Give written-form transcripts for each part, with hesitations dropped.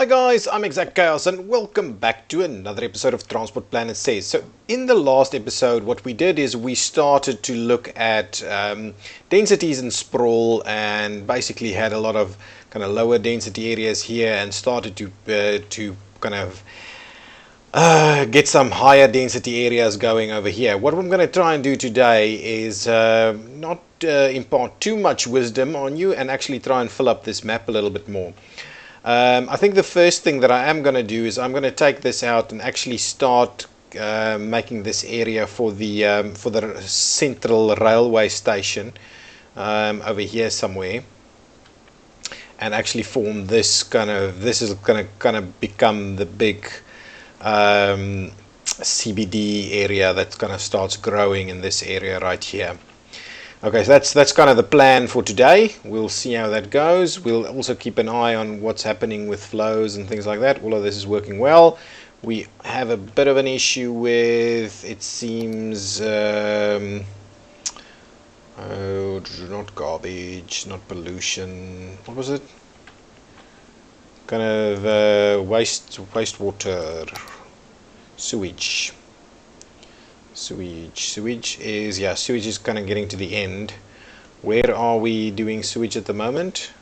Hi guys, I'm ExactChaos and welcome back to another episode of Transport Planet Says. So in the last episode what we did is we started to look at densities in Sprawl and basically had a lot of kind of lower density areas here and started to kind of get some higher density areas going over here. What I'm going to try and do today is not impart too much wisdom on you and actually try and fill up this map a little bit more. I think the first thing that I am going to do is I'm going to take this out and actually start making this area for the central railway station over here somewhere, and actually form this this is going to kind of become the big CBD area that kind of starts growing in this area right here. Okay, so that's kind of the plan for today. We'll see how that goes. We'll also keep an eye on what's happening with flows and things like that. All of this is working well. We have a bit of an issue with, it seems, not garbage, not pollution. What was it? Kind of wastewater, sewage. Sewage is kind of getting to the end. Where are we doing sewage at the moment?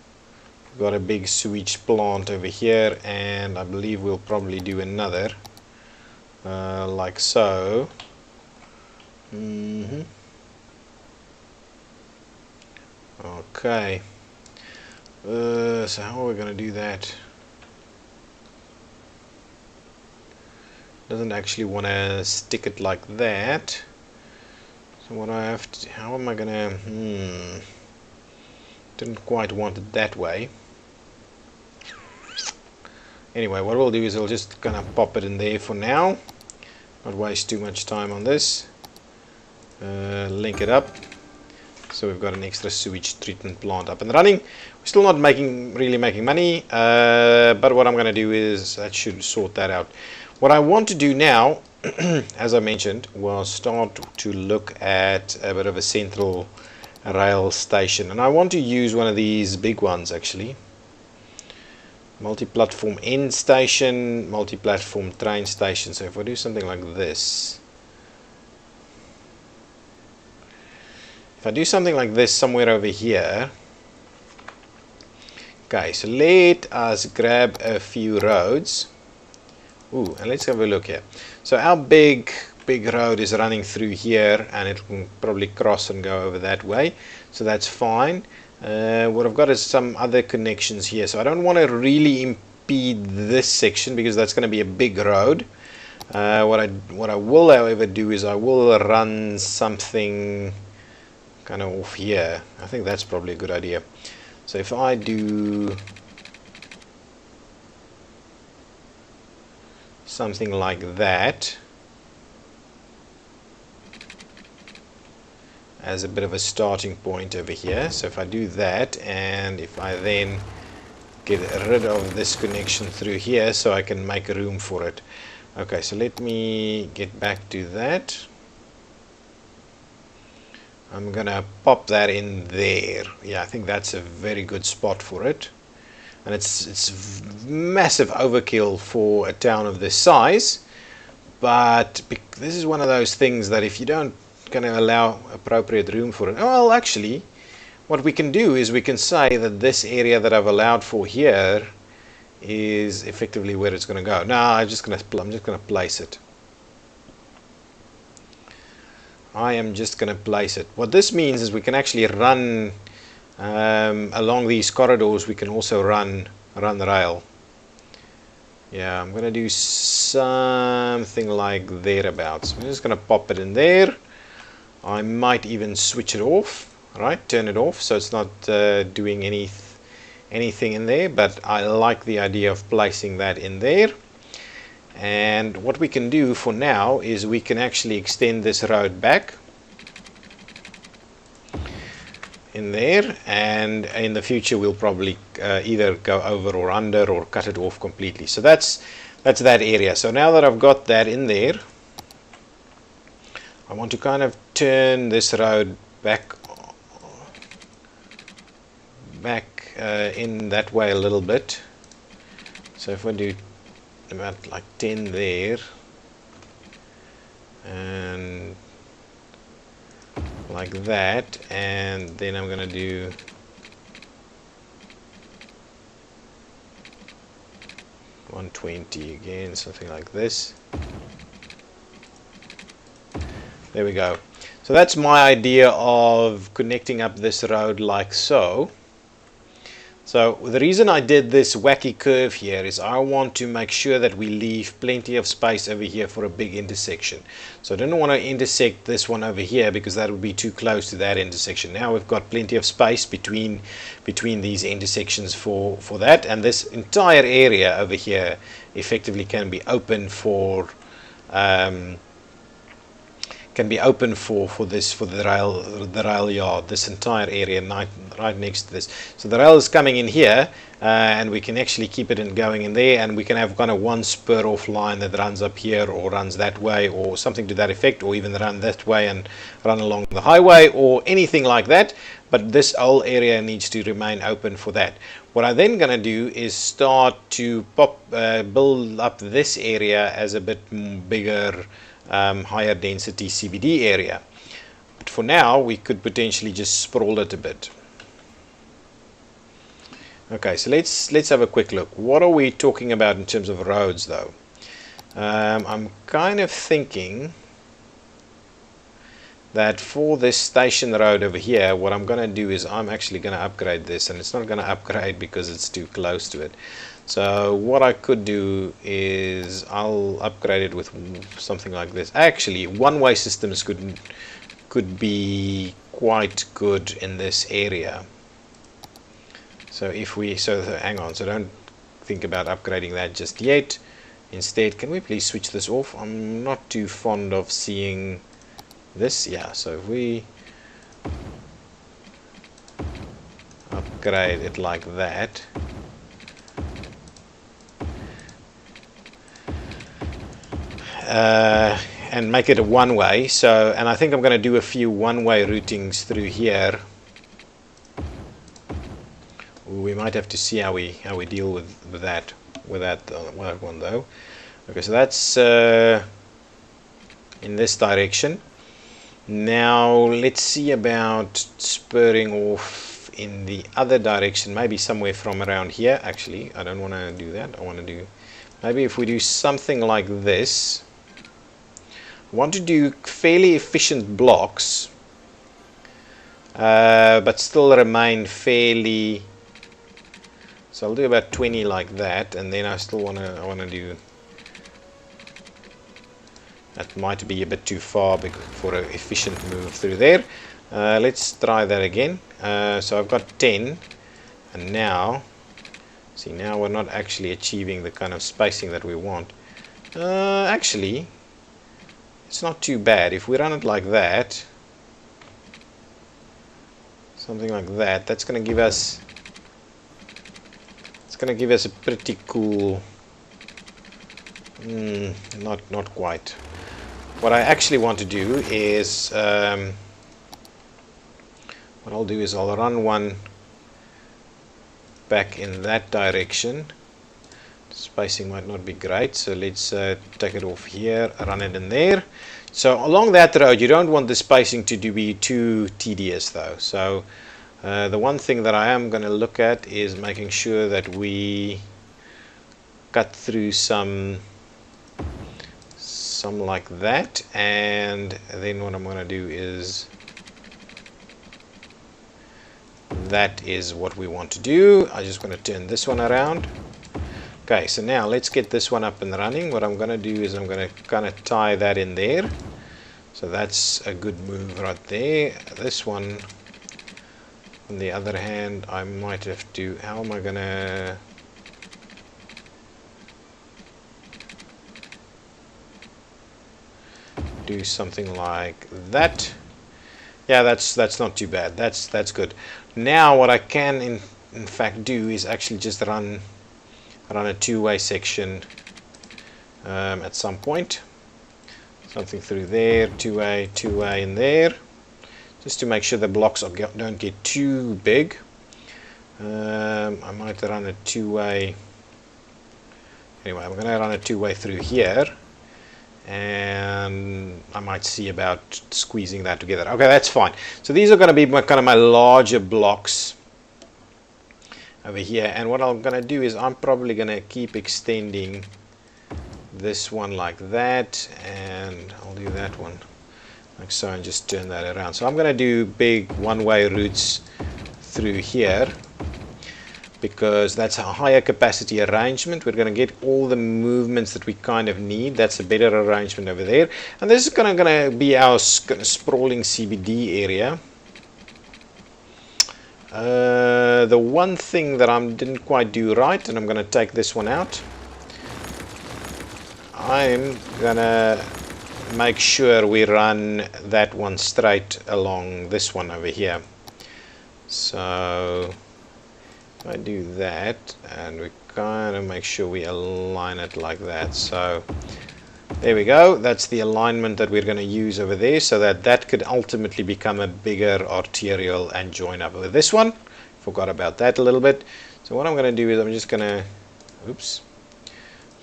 We've got a big sewage plant over here, and I believe we'll probably do another like so. Okay, so how are we going to do that? Doesn't actually want to stick it like that. So what I have to, how am I gonna, didn't quite want it that way. Anyway, what we'll do is I'll just kind of pop it in there for now, not waste too much time on this. Link it up, so we've got an extra sewage treatment plant up and running. We're still not really making money, but what I'm going to do is that should sort that out. What I want to do now, as I mentioned, was start to look at a bit of a central rail station, and I want to use one of these big ones actually. Multi-platform end station, multi-platform train station. So if I do something like this, if I do something like this somewhere over here. Okay, so let us grab a few roads. Ooh, and let's have a look here. So our big road is running through here, and it can probably cross and go over that way, so that's fine. What I've got is some other connections here, so I don't want to really impede this section because that's going to be a big road. What I will however do is I will run something kind of off here. I think that's probably a good idea. So if I do something like that as a bit of a starting point over here. So if I do that, and if I then get rid of this connection through here so I can make room for it. Okay, so let me get back to that. I'm gonna pop that in there. Yeah, I think that's a very good spot for it. And it's massive overkill for a town of this size, but this is one of those things that if you don't kind of allow appropriate room for it, well, actually what we can do is we can say that this area that I've allowed for here is effectively where it's going to go. Now I'm just going to place it. I am just going to place it. What this means is we can actually run along these corridors. We can also run the rail. Yeah, I'm gonna do something like thereabouts. I'm just gonna pop it in there. I might even switch it off, right? Turn it off so it's not doing anything in there, but I like the idea of placing that in there. And what we can do for now is we can actually extend this road back in there, and in the future we'll probably either go over or under or cut it off completely. So that's that area. So now that I've got that in there, I want to kind of turn this road back in that way a little bit. So if I do about like 10 there, and like that, and then I'm gonna do $120 again, something like this. There we go. So that's my idea of connecting up this road like so. So the reason I did this wacky curve here is I want to make sure that we leave plenty of space over here for a big intersection. So I don't want to intersect this one over here because that would be too close to that intersection. Now we've got plenty of space between these intersections for that, and this entire area over here effectively can be open for the rail yard, this entire area right next to this. So the rail is coming in here, and we can actually keep it going in there, and we can have kind of one spur off line that runs up here or runs that way or something to that effect, or even run that way and run along the highway or anything like that. But this whole area needs to remain open for that. What I'm then going to do is start to build up this area as a bit bigger, higher density CBD area. But for now we could potentially just sprawl it a bit. Okay, so let's have a quick look. What are we talking about in terms of roads though? I'm kind of thinking that for this station road over here, what I'm going to do is I'm actually going to upgrade this, and it's not going to upgrade because it's too close to it. So what I could do is I'll upgrade it with something like this. Actually, one-way systems could be quite good in this area. So hang on, so don't think about upgrading that just yet. Instead, can we please switch this off? I'm not too fond of seeing this. Yeah, so if we upgrade it like that, and make it a one-way. So, and I think I'm going to do a few one-way routings through here. We might have to see how we deal with that one though. Okay, so that's in this direction. Now let's see about spurring off in the other direction, maybe somewhere from around here. Actually, I don't want to do that. I want to do, maybe if we do something like this. I want to do fairly efficient blocks, but still remain fairly. So I'll do about 20 like that, and then I want to do. That might be a bit too far for an efficient move through there. Let's try that again. So I've got 10, and now, see, now we're not actually achieving the kind of spacing that we want. Actually, it's not too bad. If we run it like that, something like that, that's going to give us. It's going to give us a pretty cool. Not quite. What I actually want to do is, what I'll do is I'll run one back in that direction. The spacing might not be great, so let's take it off here, run it in there. So along that road, you don't want the spacing to be too tedious though. So the one thing that I am going to look at is making sure that we cut through some like that, and then what I'm going to do is, that is what we want to do. I'm just going to turn this one around. Okay, so now let's get this one up and running. What I'm going to do is I'm going to kind of tie that in there. So that's a good move right there. This one, on the other hand, I might have to, how am I going to, do something like that. Yeah, that's not too bad. That's good. Now what I can in fact do is actually just run a two-way section at some point. Something through there, two-way in there, just to make sure the blocks don't get too big. I might run a two-way Anyway, I'm going to run a two-way through here, and I might see about squeezing that together. Okay, that's fine. So these are going to be kind of my larger blocks over here, and what I'm going to do is I'm probably going to keep extending this one like that, and I'll do that one like so, and just turn that around. So I'm going to do big one-way routes through here, because that's a higher capacity arrangement. We're going to get all the movements that we kind of need. That's a better arrangement over there. And this is going to be our sprawling CBD area. The one thing that I didn't quite do right, and I'm going to take this one out, I'm going to make sure we run that one straight along this one over here. So I do that, and we kind of make sure we align it like that. So there we go. That's the alignment that we're going to use over there, so that that could ultimately become a bigger arterial and join up with this one. Forgot about that a little bit. So what I'm going to do is I'm just going to,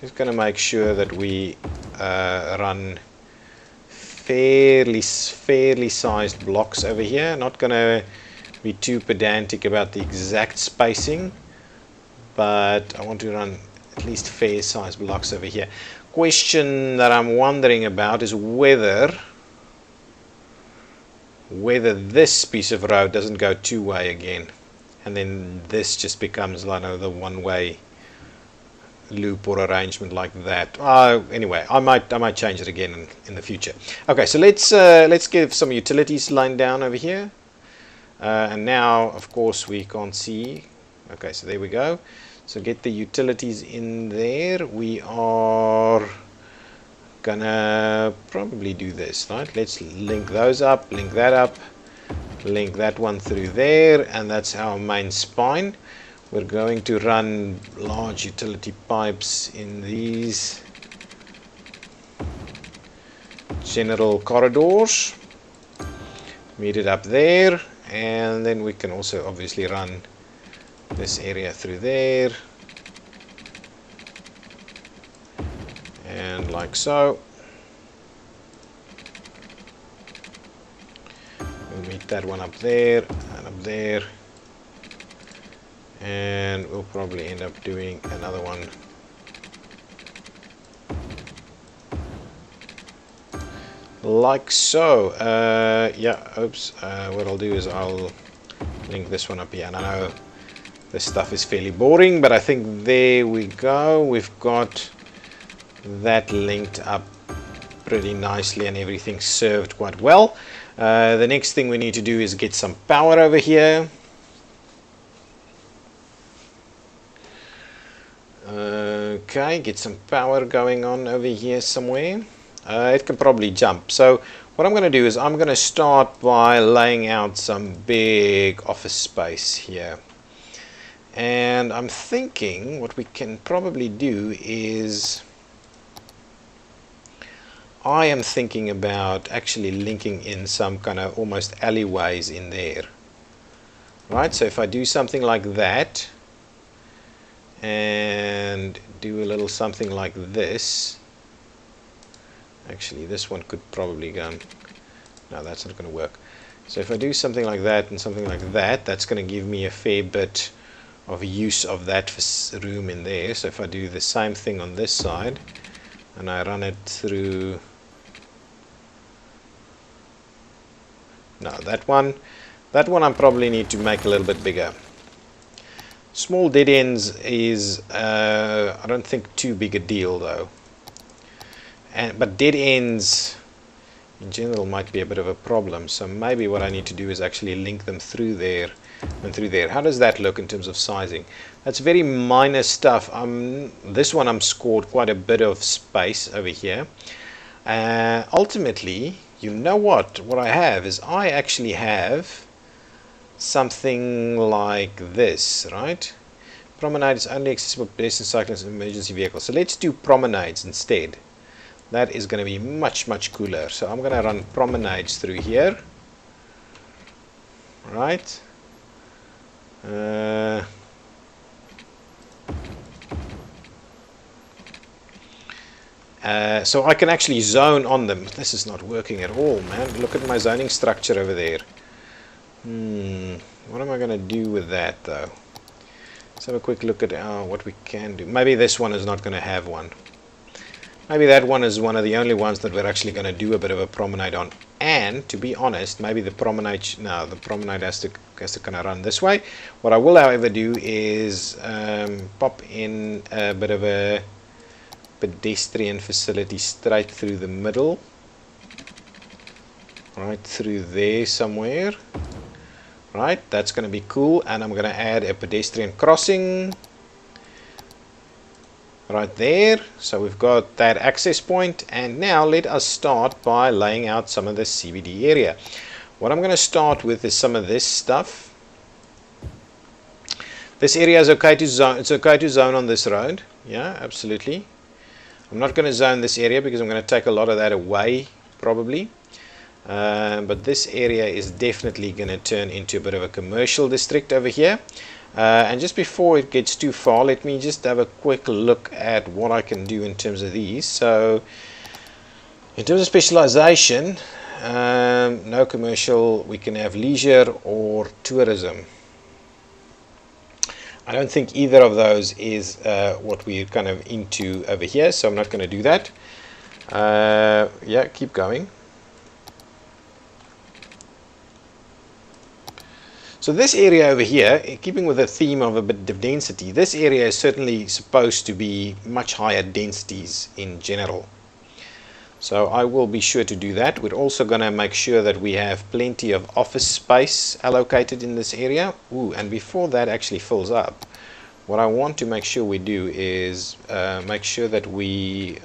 just going to make sure that we run fairly sized blocks over here. Not going to be too pedantic about the exact spacing, but I want to run at least fair sized blocks over here. Question that I'm wondering about is whether this piece of road doesn't go two-way again, and then this just becomes like the one-way loop or arrangement like that. Anyway, I might change it again in the future. Okay, so let's get some utilities lined down over here. And now, of course, we can't see. Okay, so there we go. So get the utilities in there. We are gonna probably do this, right? Let's link those up, link that up, link that one through there, and that's our main spine. We're going to run large utility pipes in these general corridors. Meet it up there. And then we can also obviously run this area through there, and like so. We'll meet that one up there and up there, and we'll probably end up doing another one like so. What I'll do is I'll link this one up here, and I know this stuff is fairly boring, but I think there we go. We've got that linked up pretty nicely, and everything served quite well. The next thing we need to do is get some power over here. Okay, get some power going on over here somewhere. It can probably jump. So what I'm going to do is I'm going to start by laying out some big office space here. And I'm thinking what we can probably do is I am thinking about actually linking in some kind of almost alleyways in there. Right, so if I do something like that and do a little something like this. Actually, this one could probably go. No, that's not going to work. So if I do something like that and something like that, that's going to give me a fair bit of use of that room in there. So if I do the same thing on this side and I run it through, no, that one I probably need to make a little bit bigger. Small dead ends is I don't think too big a deal though. But dead ends in general might be a bit of a problem, so maybe what I need to do is actually link them through there and through there. How does that look in terms of sizing? That's very minor stuff. This one I'm scored quite a bit of space over here. Ultimately, you know what I have is I actually have something like this, right? Promenade is only accessible to pedestrians, cyclists, and emergency vehicles. So let's do promenades instead. That is going to be much cooler. So I'm going to run promenades through here, right? so I can actually zone on them. This is not working at all, man. Look at my zoning structure over there. What am I going to do with that, though? Let's have a quick look at what we can do. Maybe this one is not going to have one. Maybe that one is one of the only ones that we're actually going to do a bit of a promenade on. And to be honest, maybe the promenade, no, the promenade has to kind of run this way. What I will, however, do is pop in a bit of a pedestrian facility straight through the middle, right through there somewhere. Right, that's going to be cool, and I'm going to add a pedestrian crossing right there. So we've got that access point, and now let us start by laying out some of the CBD area. What I'm going to start with is some of this stuff. This area is okay to zone. It's okay to zone on this road. Yeah, absolutely. I'm not going to zone this area because I'm going to take a lot of that away probably. But this area is definitely going to turn into a bit of a commercial district over here. And just before it gets too far, let me just have a quick look at what I can do in terms of these. So in terms of specialization, no commercial, we can have leisure or tourism. I don't think either of those is what we're kind of into over here, so I'm not going to do that. Yeah, keep going. So this area over here, keeping with the theme of a bit of density, this area is certainly supposed to be much higher densities in general. So I will be sure to do that. We're also going to make sure that we have plenty of office space allocated in this area. Ooh, and before that actually fills up, what I want to make sure we do is make sure that we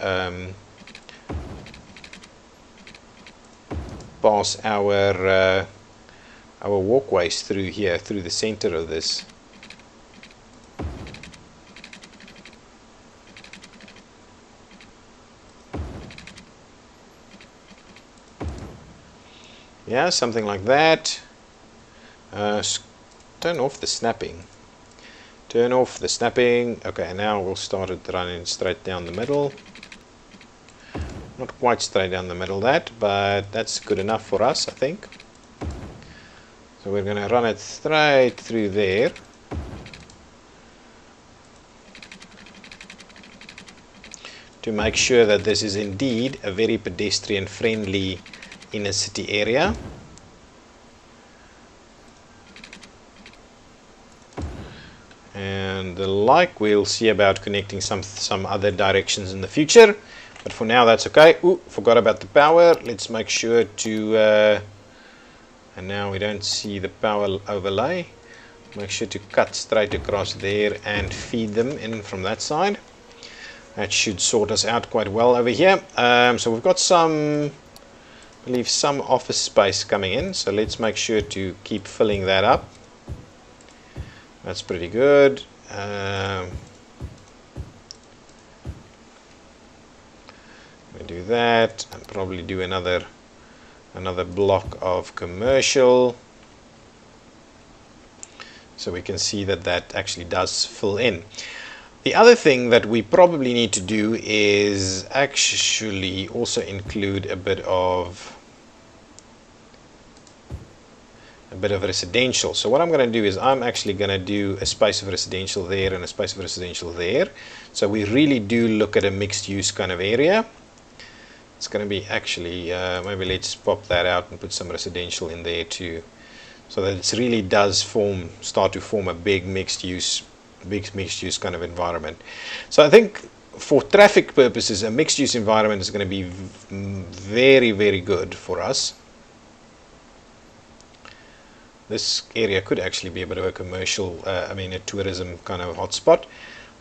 pass our walkways through here, through the center of this. Yeah, something like that. Turn off the snapping. Turn off the snapping. Okay, now we'll start it running straight down the middle. Not quite straight down the middle that, but that's good enough for us, I think. So we're going to run it straight through there. To make sure that this is indeed a very pedestrian friendly inner city area. And like we'll see about connecting some other directions in the future, but for now that's okay. Ooh, forgot about the power. Let's make sure to and now we don't see the power overlay. Make sure to cut straight across there and feed them in from that side. That should sort us out quite well over here. So we've got some, I believe, some office space coming in. So let's make sure to keep filling that up. That's pretty good. We do that and probably do another block of commercial, so we can see that that actually does fill in. The other thing that we probably need to do is actually also include a bit of residential. So what I'm going to do is I'm actually going to do a space of residential there and a space of residential there. So we really do look at a mixed use kind of area. It's going to be actually, maybe let's pop that out and put some residential in there too, so that it really does start to form a big mixed use kind of environment. So I think for traffic purposes, a mixed use environment is going to be very, very good for us. This area could actually be a bit of a commercial, a tourism kind of hotspot.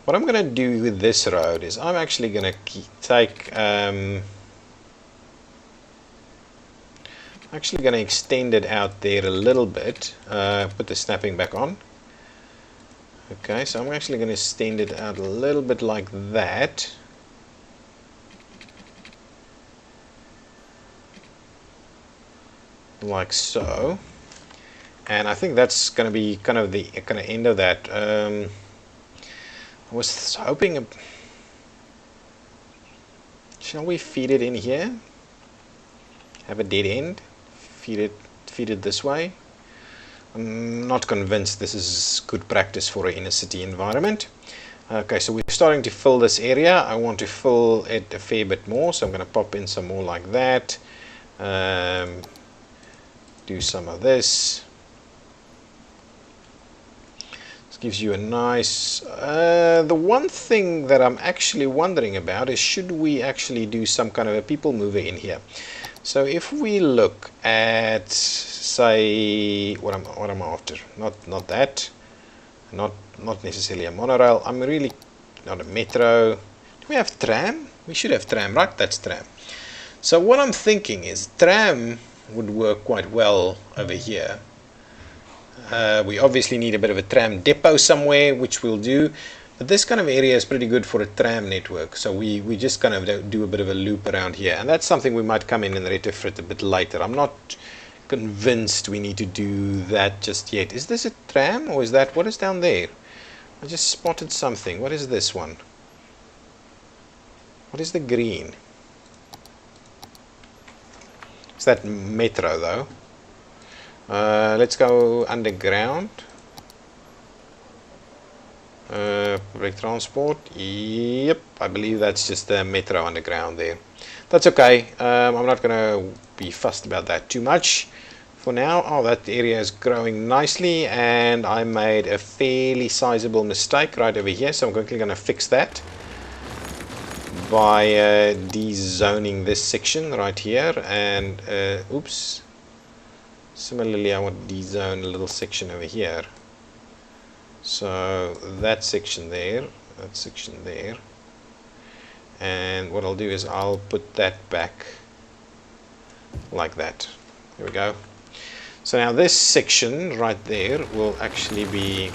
What I'm going to do with this road is I'm actually going to take actually going to extend it out there a little bit, put the snapping back on. Okay, so I'm actually going to extend it out a little bit like that. Like so. And I think that's going to be kind of the end of that. I was hoping Shall we feed it in here? Have a dead end? Feed it this way? I'm not convinced this is good practice for an inner city environment. Okay, so we're starting to fill this area. I want to fill it a fair bit more, so I'm going to pop in some more like that. Do some of this. This gives you a nice... the one thing that I'm actually wondering about is, should we actually do some kind of a people mover in here? So if we look at, say, what I'm after, not that, not necessarily a monorail. I'm really not a metro. Do we have tram? We should have tram, right? That's tram. So what I'm thinking is tram would work quite well over here. We obviously need a bit of a tram depot somewhere, which we'll do. But this kind of area is pretty good for a tram network, so we just kind of do a bit of a loop around here, and that's something we might come in and retrofit a bit later. I'm not convinced we need to do that just yet. Is this a tram, or is that, what is down there? I just spotted something. What is this one? What is the green? Is that metro though? Let's go underground. Public transport. Yep, I believe that's just the metro underground there. That's okay. I'm not going to be fussed about that too much for now. Oh, that area is growing nicely, and I made a fairly sizable mistake right over here, so I'm quickly going to fix that by dezoning this section right here, and oops, similarly I want to dezone a little section over here. So that section there, and what I'll do is I'll put that back like that. There we go. So now this section right there will actually be,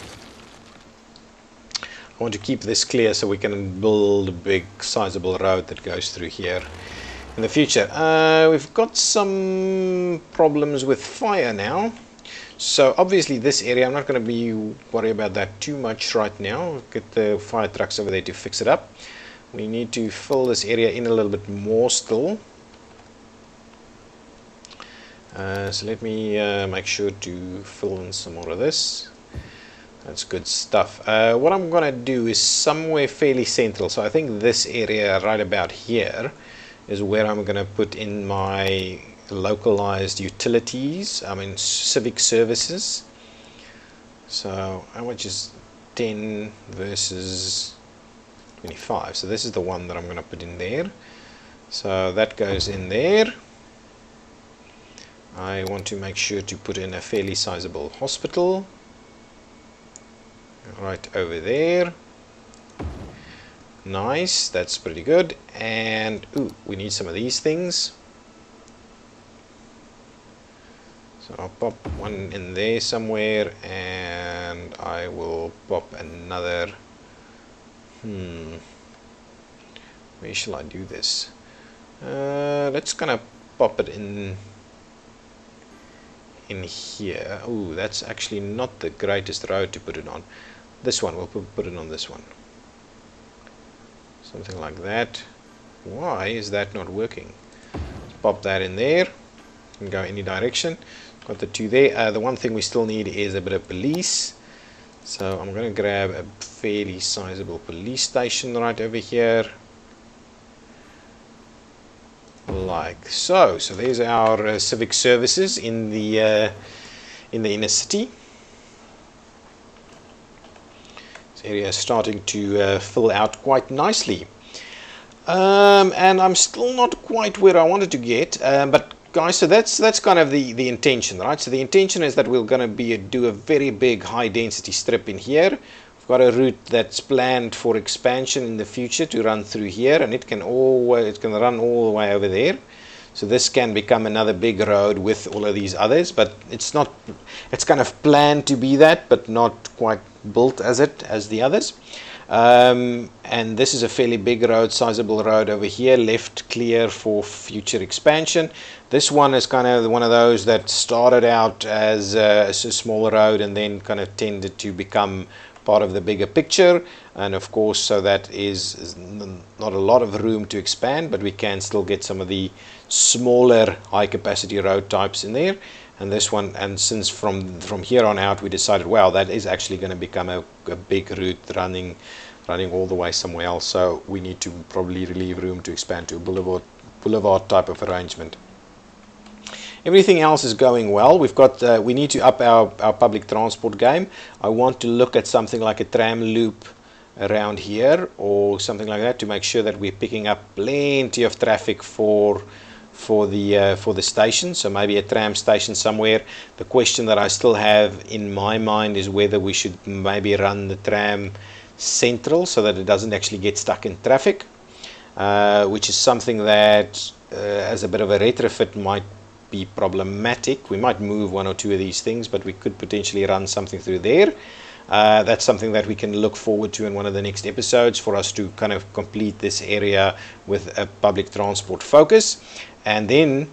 I want to keep this clear so we can build a big sizable road that goes through here in the future. We've got some problems with fire now. So obviously this area, I'm not going to be worried about that too much right now. Get the fire trucks over there to fix it up. We need to fill this area in a little bit more still. So let me make sure to fill in some more of this. That's good stuff. What I'm going to do is somewhere fairly central. So I think this area right about here is where I'm going to put in my localized utilities, I mean civic services. So how much is 10 versus 25? So this is the one that I'm going to put in there. So that goes in there. I want to make sure to put in a fairly sizable hospital right over there. Nice, that's pretty good. And ooh, we need some of these things. So I'll pop one in there somewhere, and I will pop another. Where shall I do this? Let's kind of pop it in here. Oh, that's actually not the greatest road to put it on. This one, we'll put it on this one. Something like that. Why is that not working? Pop that in there. Can go any direction. Got the two there. The one thing we still need is a bit of police. So I'm going to grab a fairly sizable police station right over here. Like so. So there's our civic services in the inner city. This area is starting to fill out quite nicely. And I'm still not quite where I wanted to get, but guys, so that's kind of the intention, right? So the intention is that we're going to do a very big high density strip in here. We've got a route that's planned for expansion in the future to run through here, and it can run all the way over there. So this can become another big road with all of these others, but it's kind of planned to be that, but not quite built as the others. And this is a fairly big road, sizable road over here, left clear for future expansion. This one is kind of one of those that started out as a smaller road and then kind of tended to become part of the bigger picture, and of course, so that is not a lot of room to expand, but we can still get some of the smaller high capacity road types in there. And this one, and since from here on out we decided, well, that is actually going to become a big route running all the way somewhere else, so we need to probably leave room to expand to a boulevard type of arrangement. Everything else is going well. We've got we need to up our public transport game. I want to look at something like a tram loop around here or something like that to make sure that we're picking up plenty of traffic for the station. So maybe a tram station somewhere. The question that I still have in my mind is whether we should maybe run the tram central so that it doesn't actually get stuck in traffic, which is something that as a bit of a retrofit might be problematic. We might move one or two of these things, but we could potentially run something through there. That's something that we can look forward to in one of the next episodes, for us to kind of complete this area with a public transport focus. And then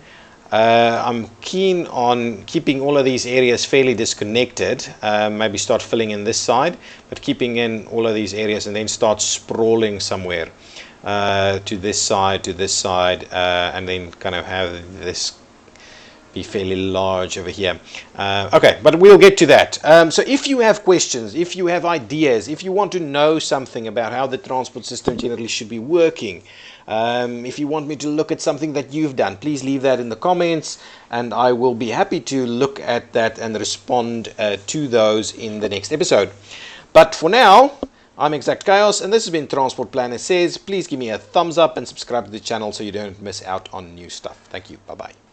I'm keen on keeping all of these areas fairly disconnected, maybe start filling in this side, but keeping in all of these areas and then start sprawling somewhere to this side, and then kind of have this be fairly large over here. Okay, but we'll get to that. So if you have questions, if you have ideas, if you want to know something about how the transport system generally should be working, if you want me to look at something that you've done, please leave that in the comments, and I will be happy to look at that and respond to those in the next episode. But for now, I'm ExactChaos, and this has been Transport Planner Says. Please give me a thumbs up and subscribe to the channel so you don't miss out on new stuff. Thank you. Bye-bye.